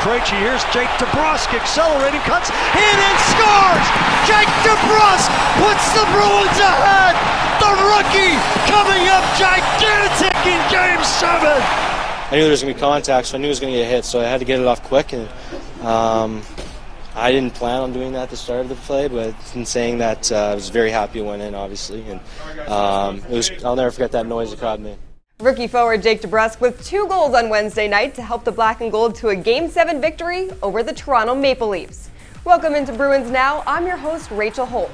Krejci, here's Jake DeBrusk accelerating, cuts in and scores! Jake DeBrusk puts the Bruins ahead! The rookie coming up gigantic in Game 7! I knew there was going to be contact, so I knew it was going to get hit, so I had to get it off quick. And I didn't plan on doing that at the start of the play, but in saying that, I was very happy it went in, obviously. And I'll never forget that noise the crowd made. Rookie forward Jake DeBrusk with 2 goals on Wednesday night to help the Black and Gold to a Game 7 victory over the Toronto Maple Leafs. Welcome into Bruins Now. I'm your host, Rachel Holt.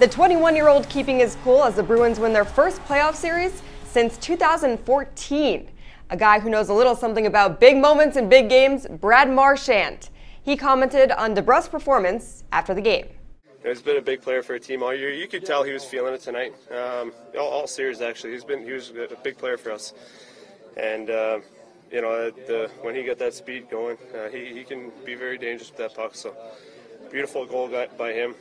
The 21-year-old keeping his cool as the Bruins win their first playoff series since 2014. A guy who knows a little something about big moments and big games, Brad Marchand. He commented on DeBrusk's performance after the game. He's been a big player for a team all year. You could tell he was feeling it tonight. All series actually. He was a big player for us. And you know, when he got that speed going, he can be very dangerous with that puck. So beautiful goal by him.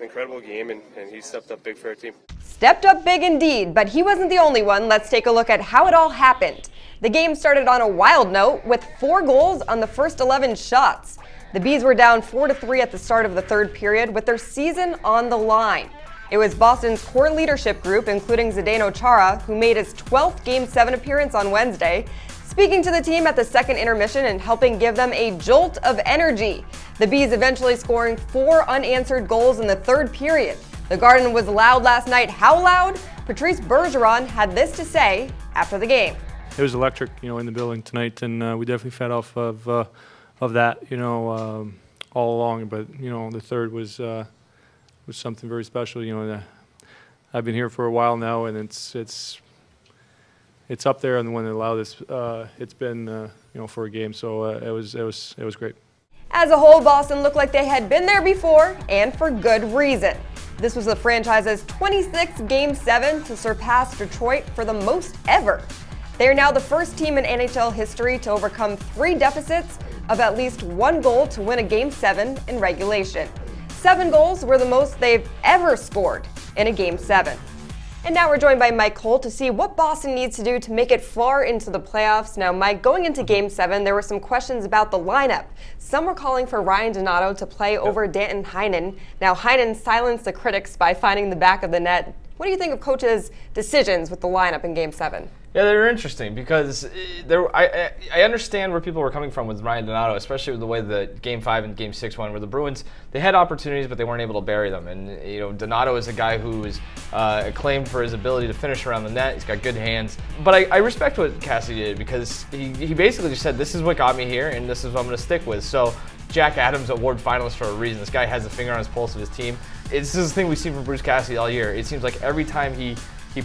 Incredible game, and he stepped up big for our team. Stepped up big indeed, but he wasn't the only one. Let's take a look at how it all happened. The game started on a wild note with 4 goals on the first 11 shots. The Bees were down 4-3 at the start of the third period with their season on the line. It was Boston's core leadership group, including Zdeno Chara, who made his 12th Game 7 appearance on Wednesday, speaking to the team at the second intermission and helping give them a jolt of energy. The Bees eventually scoring 4 unanswered goals in the third period. The Garden was loud last night. How loud? Patrice Bergeron had this to say after the game. It was electric, in the building tonight, and we definitely fed off of that, all along. But the third was something very special. I've been here for a while now, and it's up there on the one that allowed this. It's been for a game, so it was great. As a whole, Boston looked like they had been there before, and for good reason. This was the franchise's 26th Game 7 to surpass Detroit for the most ever. They are now the first team in NHL history to overcome 3 deficits of at least 1 goal to win a Game 7 in regulation. 7 goals were the most they've ever scored in a Game 7. And now we're joined by Mike Holt to see what Boston needs to do to make it far into the playoffs. Now, Mike, going into Game 7, there were some questions about the lineup. Some were calling for Ryan Donato to play over Danton Heinen. Now, Heinen silenced the critics by finding the back of the net. What do you think of coach's decisions with the lineup in Game 7? Yeah, they were interesting because I understand where people were coming from with Ryan Donato, especially with the way that Game 5 and Game 6 went, where the Bruins, they had opportunities, but they weren't able to bury them. And, Donato is a guy who is acclaimed for his ability to finish around the net. He's got good hands. But I respect what Cassidy did because he basically just said, this is what got me here, and this is what I'm going to stick with. So Jack Adams award finalist for a reason. This guy has a finger on his pulse of his team. This is the thing we've seen from Bruce Cassidy all year. It seems like every time he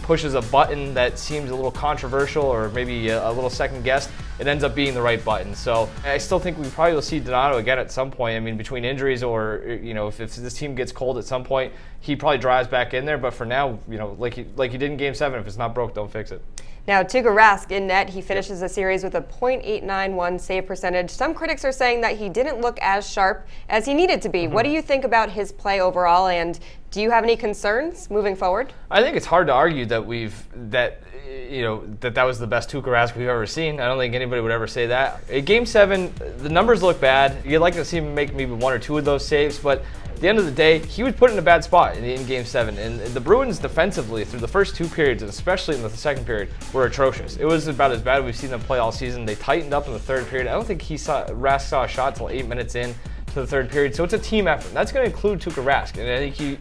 pushes a button that seems a little controversial or maybe a little second-guessed, it ends up being the right button. So I still think we probably will see Donato again at some point. I mean, between injuries or, if this team gets cold at some point, he probably drives back in there. But for now, like he did in Game 7, if it's not broke, don't fix it. Now, Tuukka Rask in net, he finishes the series with a .891 save percentage. Some critics are saying that he didn't look as sharp as he needed to be. What do you think about his play overall, and do you have any concerns moving forward? I think it's hard to argue that that was the best Tuukka Rask we've ever seen. I don't think anybody would ever say that. In Game 7, the numbers look bad. You'd like to see him make maybe 1 or 2 of those saves, but at the end of the day, he was put in a bad spot in Game 7. And the Bruins defensively, through the first 2 periods, and especially in the second period, were atrocious. It was about as bad as we've seen them play all season. They tightened up in the third period. I don't think Rask saw a shot until 8 minutes in to the third period. So it's a team effort. That's going to include Tuukka Rask. And I think you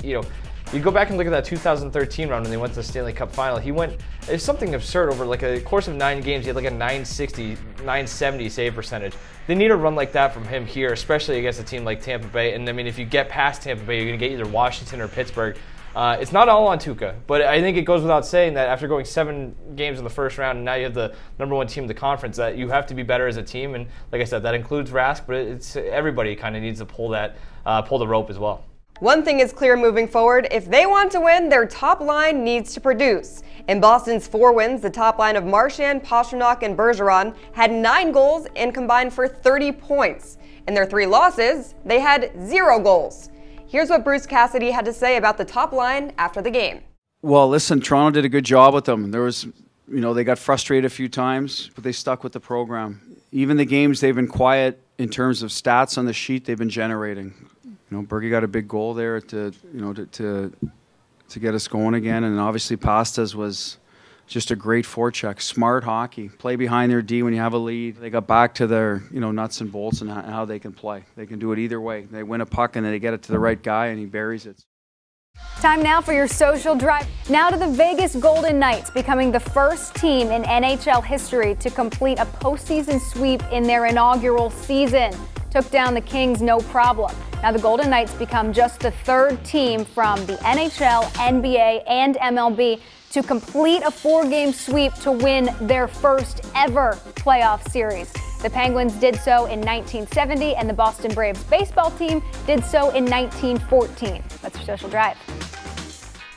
go back and look at that 2013 run when they went to the Stanley Cup final. It's something absurd over like a course of 9 games. He had like a 960, 970 save percentage. They need a run like that from him here, especially against a team like Tampa Bay. And I mean, if you get past Tampa Bay, you're going to get either Washington or Pittsburgh. It's not all on Tuukka, but I think it goes without saying that after going 7 games in the first round, and now you have the #1 team in the conference, that you have to be better as a team. And like I said, that includes Rask, but it's everybody kind of needs to pull the rope as well. One thing is clear moving forward. If they want to win, their top line needs to produce. In Boston's 4 wins, the top line of Marchand, Pastrnak, and Bergeron had 9 goals and combined for 30 points. In their 3 losses, they had 0 goals. Here's what Bruce Cassidy had to say about the top line after the game. Well, listen, Toronto did a good job with them. There was, they got frustrated a few times, but they stuck with the program. Even the games they've been quiet, in terms of stats on the sheet they've been generating. You know, Bergie got a big goal there to get us going again, and obviously Pastas was just a great forecheck, smart hockey, play behind their D when you have a lead. They got back to their nuts and bolts and how they can play. They can do it either way. They win a puck and then they get it to the right guy and he buries it. Time now for your social drive. Now to the Vegas Golden Knights, becoming the first team in NHL history to complete a postseason sweep in their inaugural season. Took down the Kings no problem. Now the Golden Knights become just the third team from the NHL, NBA, and MLB to complete a 4-game sweep to win their first ever playoff series. The Penguins did so in 1970, and the Boston Braves baseball team did so in 1914. That's your social drive.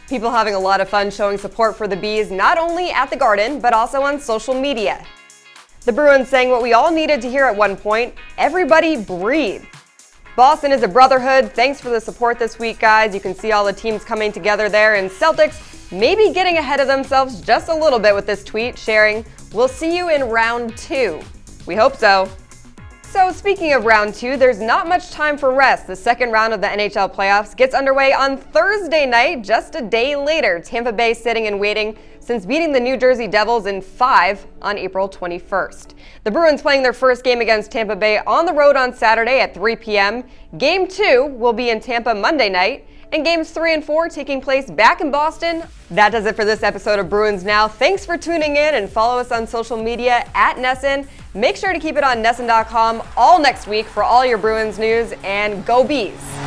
People having a lot of fun showing support for the Bees, not only at the Garden, but also on social media. The Bruins saying what we all needed to hear at one point: everybody breathe. Boston is a brotherhood. Thanks for the support this week, guys. You can see all the teams coming together there, and Celtics maybe getting ahead of themselves just a little bit with this tweet, sharing, "We'll see you in round 2. We hope so. So speaking of round 2, there's not much time for rest. The second round of the NHL playoffs gets underway on Thursday night, just a day later. Tampa Bay sitting and waiting since beating the New Jersey Devils in 5 on April 21st. The Bruins playing their first game against Tampa Bay on the road on Saturday at 3 p.m. Game 2 will be in Tampa Monday night, and games 3 and 4 taking place back in Boston. That does it for this episode of Bruins Now. Thanks for tuning in, and follow us on social media at Nesson. Make sure to keep it on Nesson.com all next week for all your Bruins news, and go Bees!